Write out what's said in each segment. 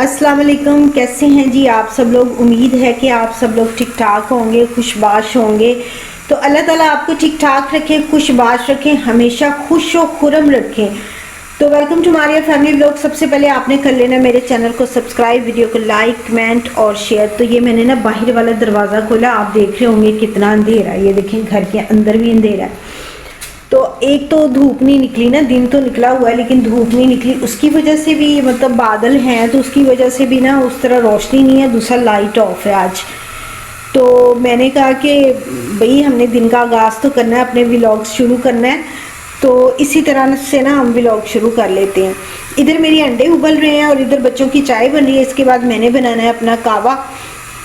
अस्सलाम वालेकुम। कैसे हैं जी आप सब लोग। उम्मीद है कि आप सब लोग ठीक ठाक होंगे, खुशबाश होंगे। तो अल्लाह ताला आपको ठीक ठाक रखे, खुशबाश रखें, हमेशा खुश और खुरम रखें। तो welcome to Maria family vlog. सबसे पहले आपने कर लेना मेरे चैनल को सब्सक्राइब, वीडियो को लाइक, कमेंट और शेयर। तो ये मैंने ना बाहर वाला दरवाज़ा खोला, आप देख रहे होंगे कितना अंधेरा है। ये देखें घर के अंदर भी अंधेरा है। तो एक तो धूप नहीं निकली ना, दिन तो निकला हुआ है लेकिन धूप नहीं निकली, उसकी वजह से भी मतलब बादल हैं तो उसकी वजह से भी ना उस तरह रोशनी नहीं है। दूसरा लाइट ऑफ है आज। तो मैंने कहा कि भाई हमने दिन का आगाज़ तो करना है, अपने व्लॉग्स शुरू करना है, तो इसी तरह से ना हम व्लॉग शुरू कर लेते हैं। इधर मेरी अंडे उबल रहे हैं और इधर बच्चों की चाय बन रही है। इसके बाद मैंने बनाना है अपना कावा।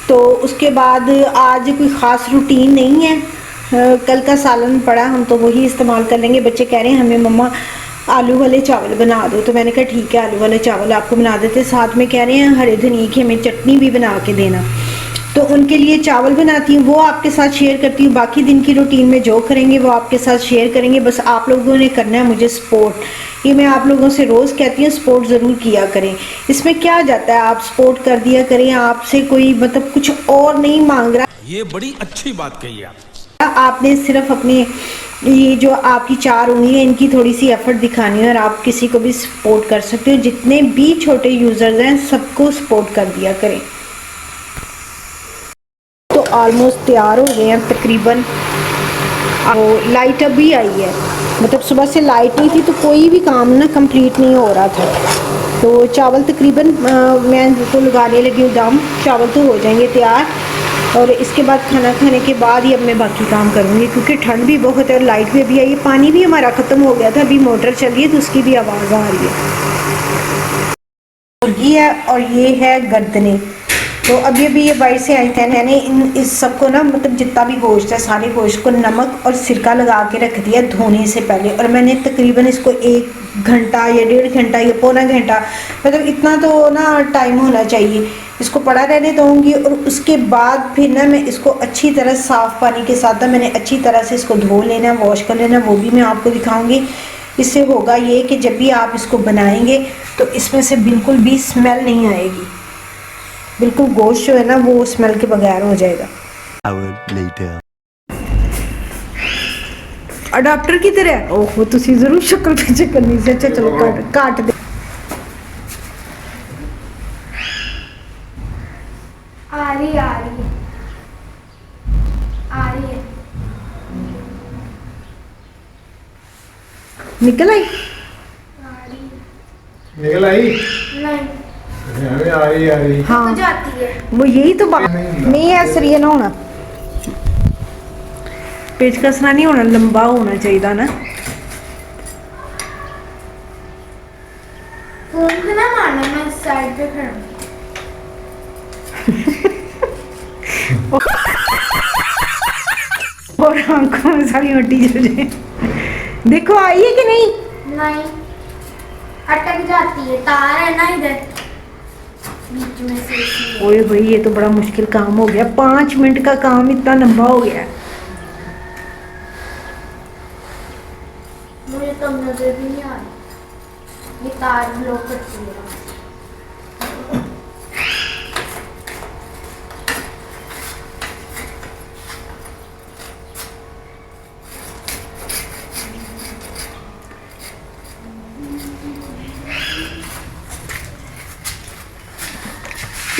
तो उसके बाद आज कोई ख़ास रूटीन नहीं है। कल का सालन पड़ा, हम तो वही इस्तेमाल कर लेंगे। बच्चे कह रहे हैं हमें मम्मा आलू वाले चावल बना दो, तो मैंने कहा ठीक है आलू वाले चावल आपको बना देते। साथ में कह रहे हैं हरे धनिए की हमें चटनी भी बना के देना, तो उनके लिए चावल बनाती हूँ, वो आपके साथ शेयर करती हूँ। बाकी दिन की रूटीन में जो करेंगे वो आपके साथ शेयर करेंगे। बस आप लोगों ने करना है मुझे सपोर्ट। ये मैं आप लोगों से रोज़ कहती हूँ सपोर्ट ज़रूर किया करें। इसमें क्या जाता है, आप सपोर्ट कर दिया करें। आपसे कोई मतलब कुछ और नहीं मांग रहा। ये बड़ी अच्छी बात कही आप। आपने सिर्फ अपने ये जो आपकी चार उंगली है इनकी थोड़ी सी एफर्ट दिखानी है और आप किसी को भी सपोर्ट कर सकते हो। जितने भी छोटे यूज़र्स हैं सबको सपोर्ट कर दिया करें। तो ऑलमोस्ट तैयार हो गए हैं तकरीबन। लाइट अभी आई है, मतलब सुबह से लाइट नहीं थी तो कोई भी काम ना कंप्लीट नहीं हो रहा था। तो चावल तकरीबन मैं तो लगाने लगी हूँ दम। चावल तो हो जाएंगे तैयार और इसके बाद खाना खाने के बाद ही अब मैं बाकी काम करूँगी, क्योंकि ठंड भी बहुत है और लाइट भी अभी आई है। पानी भी हमारा ख़त्म हो गया था, अभी मोटर चल रही है तो उसकी भी आवाज़ आ रही है। और ये है और ये है गर्दने। तो अभी अभी ये बाहर से आई थे, मैंने इस सबको ना मतलब जितना भी गोश्त है सारे गोश्त को नमक और सिरका लगा के रख दिया धोने से पहले। और मैंने तकरीबन इसको 1 घंटा या 1.5 घंटा या पौना घंटा, मतलब इतना तो ना टाइम होना चाहिए, इसको पड़ा रहने दूँगी। और उसके बाद फिर ना मैं इसको अच्छी तरह साफ़ पानी के साथ ना मैंने अच्छी तरह से इसको धो लेना, वॉश कर लेना, वो भी मैं आपको दिखाऊँगी। इससे होगा ये कि जब भी आप इसको बनाएंगे तो इसमें से बिल्कुल भी स्मेल नहीं आएगी। बिल्कुल गोश्त जो है ना वो स्मेल के बगैर हो जाएगा। अडाप्टर की तरह ओहो तुसी जरूर शक्ल पीछे करनी से। अच्छा चलो काट दे। आ रही है निकल आई। निकल आई नहीं आ रही हाँ जाती है। वो यही तो बात नहीं है। सरिया ना होना, पेच कसना नहीं होना, लंबा होना चाहिए ना। फोन पे ना मारना, मैं साइड पे खड़ा और आंखों में सारी हड्डी चल जाए। देखो आई है कि नहीं। नहीं, अटक जाती है, तार है ना इधर बीच में से इसलिए। ओए भाई ये तो बड़ा मुश्किल काम हो गया, 5 मिनट का काम इतना लंबा हो गया। मुझे तो नजर भी नहीं आ रही, ये तार ब्लॉक करती है।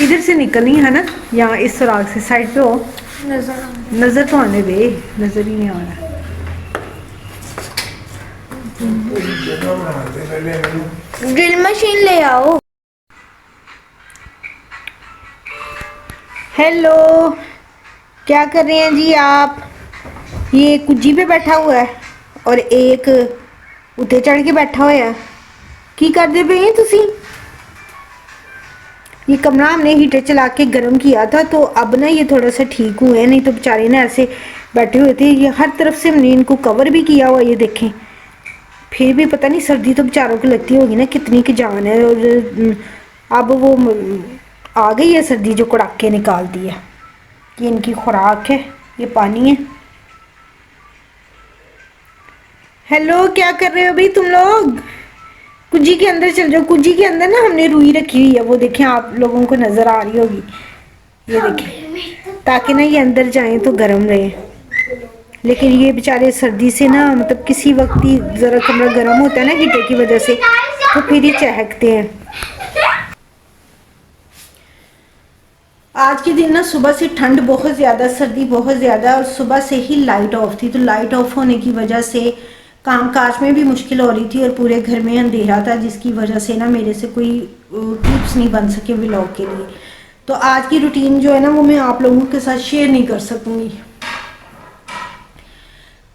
इधर से निकलनी है ना, यहाँ इस सुराग से साइड पे हो। नजर तो आने दे, नजर ही नहीं आ रहा। ड्रिल मशीन ले आओ। हेलो, क्या कर रहे हैं जी आप। ये कुज्जी पे बैठा हुआ है और एक उते चढ़ के बैठा हुआ है। की करते पे हैं तुसी। ये कमरा हमने हीटर चला के गर्म किया था तो अब ना ये थोड़ा सा ठीक हुए हैं, नहीं तो बेचारे ना ऐसे बैठे हुए थे। ये हर तरफ से हमने इनको कवर भी किया हुआ, ये देखें। फिर भी पता नहीं सर्दी तो बेचारों को लगती होगी ना, कितनी की जान है। और अब वो आ गई है सर्दी जो कड़ाके निकालती है। ये इनकी खुराक है, ये पानी है। हेलो, क्या कर रहे हो भाई तुम लोग। कुंजी के अंदर चल जाओ। कुंजी के अंदर ना हमने रुई रखी हुई है, वो देखें, आप लोगों को नजर आ रही होगी, ये देखें, ताकि ना ये अंदर जाएं तो गर्म रहे। लेकिन ये बेचारे सर्दी से ना मतलब किसी वक्त ही जरा कमरा गर्म होता है ना हीटर की वजह से, तो फिर ये चहकते हैं। आज के दिन ना सुबह से ठंड बहुत ज़्यादा, सर्दी बहुत ज़्यादा, और सुबह से ही लाइट ऑफ थी, तो लाइट ऑफ होने की वजह से कामकाज में भी मुश्किल हो रही थी और पूरे घर में अंधेरा था, जिसकी वजह से ना मेरे से कोई क्लिप्स नहीं बन सके व्लॉग के लिए। तो आज की रूटीन जो है ना वो मैं आप लोगों के साथ शेयर नहीं कर सकूँगी।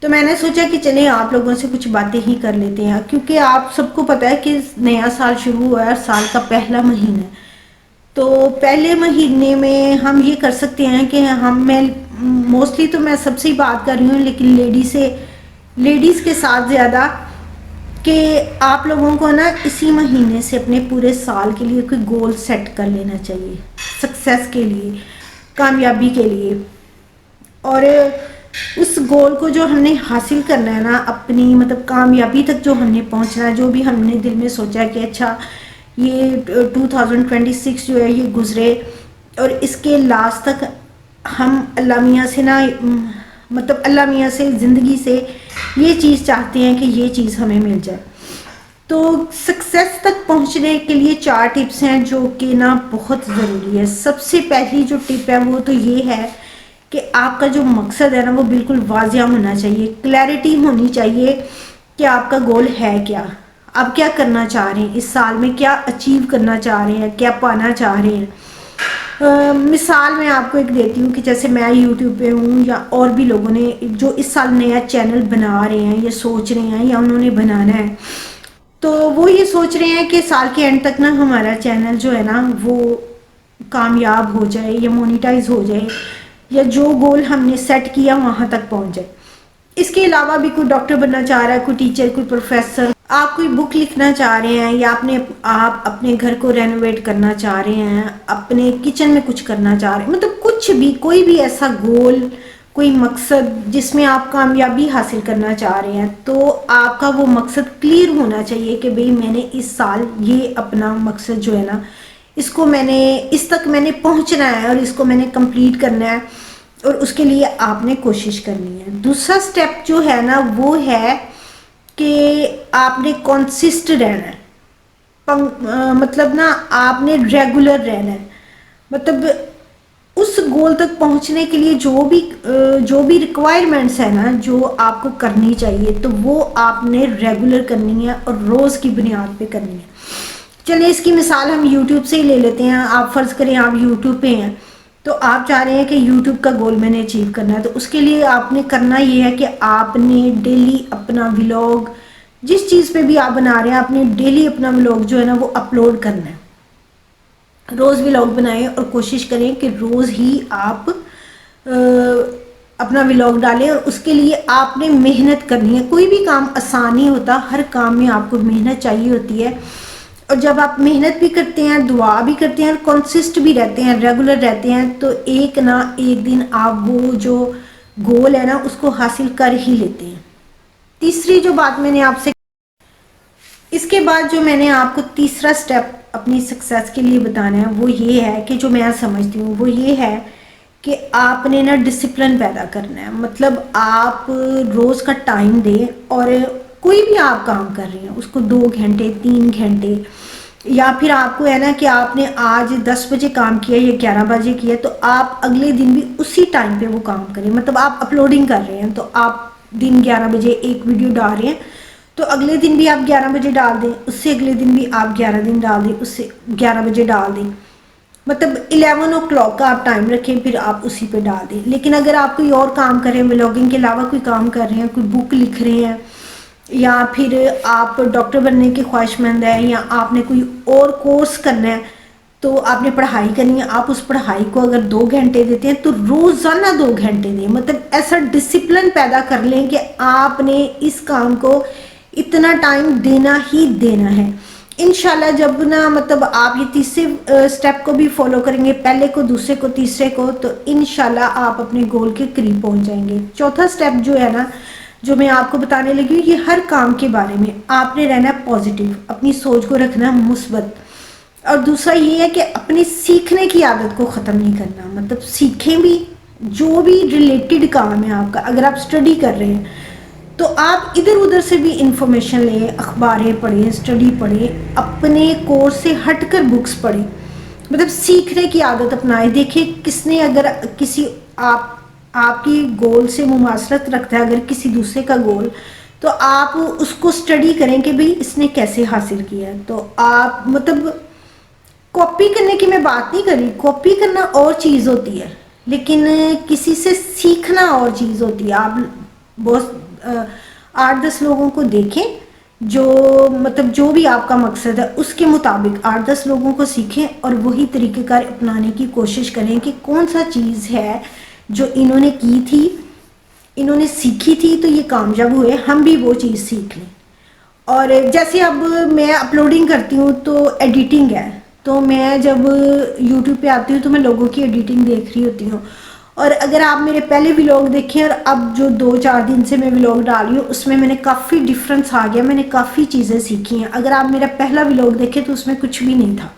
तो मैंने सोचा कि चले आप लोगों से कुछ बातें ही कर लेते हैं, क्योंकि आप सबको पता है कि नया साल शुरू हुआ है, साल का पहला महीना है। तो पहले महीने में हम ये कर सकते हैं कि मैं मोस्टली तो मैं सबसे ही बात कर रही हूँ, लेकिन लेडीज़ के साथ ज़्यादा, कि आप लोगों को ना इसी महीने से अपने पूरे साल के लिए कोई गोल सेट कर लेना चाहिए, सक्सेस के लिए, कामयाबी के लिए। और उस गोल को जो हमने हासिल करना है ना, अपनी मतलब कामयाबी तक जो हमने पहुंचना है, जो भी हमने दिल में सोचा है कि अच्छा ये 2026 जो है ये गुजरे और इसके लास्ट तक हम अल्लाह मियाँ से ना मतलब अल्लाह मियाँ से ज़िंदगी से ये चीज़ चाहते हैं कि ये चीज़ हमें मिल जाए। तो सक्सेस तक पहुंचने के लिए 4 टिप्स हैं जो कि ना बहुत ज़रूरी है। सबसे पहली जो टिप है वो तो ये है कि आपका जो मकसद है ना वो बिल्कुल वाज़िया होना चाहिए, क्लैरिटी होनी चाहिए कि आपका गोल है क्या, आप क्या करना चाह रहे हैं इस साल में, क्या अचीव करना चाह रहे हैं, क्या पाना चाह रहे हैं। मिसाल मैं आपको एक देती हूँ कि जैसे मैं यूट्यूब पे हूँ या और भी लोगों ने जो इस साल नया चैनल बना रहे हैं या सोच रहे हैं या उन्होंने बनाना है, तो वो ये सोच रहे हैं कि साल के एंड तक ना हमारा चैनल जो है ना वो कामयाब हो जाए या मोनेटाइज हो जाए, या जो गोल हमने सेट किया वहाँ तक पहुँच जाए। इसके अलावा भी कोई डॉक्टर बनना चाह रहा है, कोई टीचर, कोई प्रोफेसर, आप कोई बुक लिखना चाह रहे हैं, या आप अपने घर को रेनोवेट करना चाह रहे हैं, अपने किचन में कुछ करना चाह रहे हैं, मतलब कुछ भी, कोई भी ऐसा गोल, कोई मकसद जिसमें आप कामयाबी हासिल करना चाह रहे हैं, तो आपका वो मकसद क्लियर होना चाहिए कि भाई मैंने इस साल ये अपना मकसद जो है ना इसको इस तक मैंने पहुंचना है और इसको मैंने कंप्लीट करना है, और उसके लिए आपने कोशिश करनी है। दूसरा स्टेप जो है ना वो है कि आपने कंसिस्टेंट रहना है, मतलब ना आपने रेगुलर रहना है, मतलब उस गोल तक पहुंचने के लिए जो भी रिक्वायरमेंट्स है ना जो आपको करनी चाहिए, तो वो आपने रेगुलर करनी है और रोज़ की बुनियाद पे करनी है। चलिए इसकी मिसाल हम यूट्यूब से ही ले लेते हैं। आप फ़र्ज़ करें आप यूट्यूब पे हैं, तो आप चाह रहे हैं कि यूट्यूब का गोल मैंने अचीव करना है, तो उसके लिए आपने करना ये है कि आपने डेली अपना व्लॉग, जिस चीज़ पे भी आप बना रहे हैं, आपने डेली अपना व्लॉग जो है ना वो अपलोड करना है। रोज़ व्लॉग बनाएं और कोशिश करें कि रोज़ ही आप अपना व्लॉग डालें, और उसके लिए आपने मेहनत करनी है। कोई भी काम आसान नहीं होता, हर काम में आपको मेहनत चाहिए होती है, और जब आप मेहनत भी करते हैं, दुआ भी करते हैं और कॉन्सिस्ट भी रहते हैं, रेगुलर रहते हैं, तो एक ना एक दिन आप वो जो गोल है ना उसको हासिल कर ही लेते हैं। तीसरी जो बात मैंने आपसे, इसके बाद जो मैंने आपको तीसरा स्टेप अपनी सक्सेस के लिए बताना है वो ये है कि जो मैं समझती हूँ वो ये है कि आपने ना डिसिप्लिन पैदा करना है। मतलब आप रोज़ का टाइम दें, और कोई भी आप काम कर रहे हैं उसको 2 घंटे 3 घंटे, या फिर आपको है ना कि आपने आज 10 बजे काम किया या 11 बजे किया, तो आप अगले दिन भी उसी टाइम पे वो काम करें। मतलब आप अपलोडिंग कर रहे हैं तो आप दिन 11 बजे एक वीडियो डाल रहे हैं, तो अगले दिन भी आप 11 बजे डाल दें, उससे अगले दिन भी आप 11 दिन डाल दें, उससे 11 बजे डाल दें। मतलब 11 o'clock का आप टाइम रखें, फिर आप उसी पे डाल दें। लेकिन अगर आप कोई और काम कर रहे हैं, व्लॉगिंग के अलावा कोई काम कर रहे हैं, कोई बुक लिख रहे हैं, या फिर आप डॉक्टर बनने की ख्वाहिशमंद है, या आपने कोई और कोर्स करना है, तो आपने पढ़ाई करनी है, आप उस पढ़ाई को अगर 2 घंटे देते हैं तो रोज़ाना 2 घंटे दें। मतलब ऐसा डिसिप्लिन पैदा कर लें कि आपने इस काम को इतना टाइम देना ही देना है। इंशाल्लाह जब ना मतलब आप ये तीसरे स्टेप को भी फॉलो करेंगे, पहले को, दूसरे को, तीसरे को, तो इंशाल्लाह आप अपने गोल के करीब पहुंच जाएंगे। चौथा स्टेप जो है ना जो मैं आपको बताने लगी हूँ, ये हर काम के बारे में आपने रहना है पॉजिटिव, अपनी सोच को रखना है मुस्बत। और दूसरा ये है कि अपनी सीखने की आदत को ख़त्म नहीं करना, मतलब सीखें भी, जो भी रिलेटेड काम है आपका। अगर आप स्टडी कर रहे हैं तो आप इधर उधर से भी इंफॉर्मेशन लें, अखबारें पढ़ें, स्टडी पढ़ें, अपने कोर्स से हटकर बुक्स पढ़ें, मतलब सीखने की आदत अपनाएं। देखिए किसने अगर किसी आपकी गोल से मुमासरत रखता है, अगर किसी दूसरे का गोल, तो आप उसको स्टडी करें कि भाई इसने कैसे हासिल किया है। तो आप मतलब कॉपी करने की मैं बात नहीं कर रही, कॉपी करना और चीज़ होती है, लेकिन किसी से सीखना और चीज़ होती है। आप बहुत 8-10 लोगों को देखें, जो मतलब जो भी आपका मकसद है उसके मुताबिक 8-10 लोगों को सीखें और वही तरीक़ेकार अपनाने की कोशिश करें कि कौन सा चीज़ है जो इन्होंने की थी, इन्होंने सीखी थी तो ये कामयाब हुए, हम भी वो चीज़ सीख लें। और जैसे अब मैं अपलोडिंग करती हूँ तो एडिटिंग है, तो मैं जब YouTube पे आती हूँ तो मैं लोगों की एडिटिंग देख रही होती हूँ। और अगर आप मेरे पहले व्लॉग देखें और अब जो 2-4 दिन से मैं व्लॉग डाल रही हूँ, उसमें मैंने काफ़ी डिफरेंस आ गया, मैंने काफ़ी चीज़ें सीखी हैं। अगर आप मेरा पहला व्लॉग देखें तो उसमें कुछ भी नहीं था,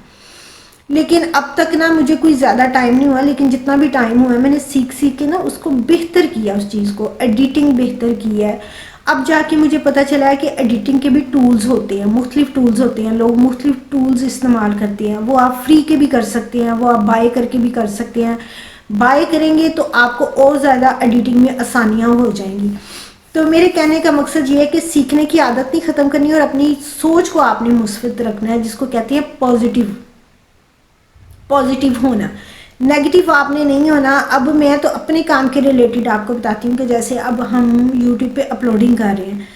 लेकिन अब तक ना मुझे कोई ज़्यादा टाइम नहीं हुआ, लेकिन जितना भी टाइम हुआ है मैंने सीख के ना उसको बेहतर किया, उस चीज़ को एडिटिंग बेहतर की है। अब जाके मुझे पता चला है कि एडिटिंग के भी टूल्स होते हैं, मुख्तलिफ टूल्स होते हैं, लोग मुख्तलिफ टूल्स इस्तेमाल करते हैं। वो आप फ्री के भी कर सकते हैं, वो आप बाय करके भी कर सकते हैं। बाय करेंगे तो आपको और ज़्यादा एडिटिंग में आसानियाँ हो जाएंगी। तो मेरे कहने का मकसद ये है कि सीखने की आदत नहीं ख़त्म करनी और अपनी सोच को आपने मुस्बत रखना है, जिसको कहते हैं पॉजिटिव होना, नेगेटिव आपने नहीं होना। अब मैं तो अपने काम के रिलेटेड आपको बताती हूँ कि जैसे अब हम यूट्यूब पे अपलोडिंग कर रहे हैं,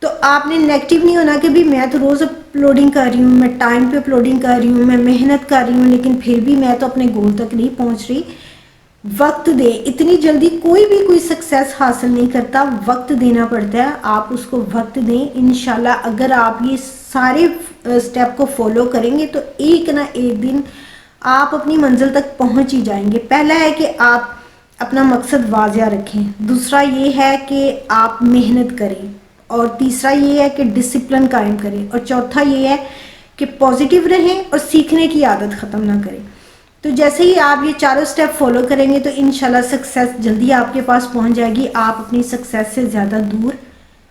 तो आपने नेगेटिव नहीं होना कि भी मैं तो रोज़ अपलोडिंग कर रही हूँ, मैं टाइम पे अपलोडिंग कर रही हूँ, मैं मेहनत कर रही हूँ, लेकिन फिर भी मैं तो अपने गोल तक नहीं पहुँच रही। वक्त दे, इतनी जल्दी कोई सक्सेस हासिल नहीं करता, वक्त देना पड़ता है, आप उसको वक्त दें। इंशाल्लाह अगर आप ये सारे स्टेप को फॉलो करेंगे तो एक ना एक दिन आप अपनी मंजिल तक पहुंच ही जाएंगे। पहला है कि आप अपना मकसद वाज़िया रखें, दूसरा ये है कि आप मेहनत करें, और तीसरा ये है कि डिसिप्लिन कायम करें, और चौथा ये है कि पॉजिटिव रहें और सीखने की आदत ख़त्म ना करें। तो जैसे ही आप ये चारों स्टेप फॉलो करेंगे तो इंशाल्लाह सक्सेस जल्दी आपके पास पहुंच जाएगी, आप अपनी सक्सेस से ज़्यादा दूर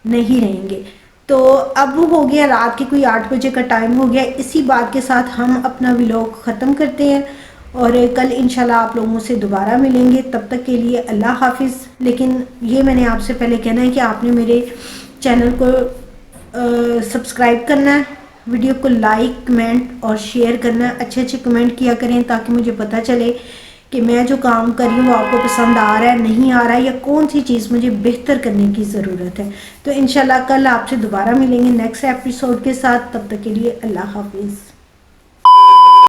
नहीं रहेंगे। तो अब हो गया रात के कोई 8 बजे का टाइम हो गया। इसी बात के साथ हम अपना व्लॉग ख़त्म करते हैं और कल इंशाल्लाह आप लोगों से दोबारा मिलेंगे। तब तक के लिए अल्लाह हाफिज़। लेकिन ये मैंने आपसे पहले कहना है कि आपने मेरे चैनल को सब्सक्राइब करना है, वीडियो को लाइक कमेंट और शेयर करना है, अच्छे कमेंट किया करें ताकि मुझे पता चले कि मैं जो काम कर रही हूँ वो आपको पसंद आ रहा है, नहीं आ रहा है, या कौन सी चीज़ मुझे बेहतर करने की ज़रूरत है। तो इंशाल्लाह कल आपसे दोबारा मिलेंगे नेक्स्ट एपिसोड के साथ। तब तक के लिए अल्लाह हाफिज़।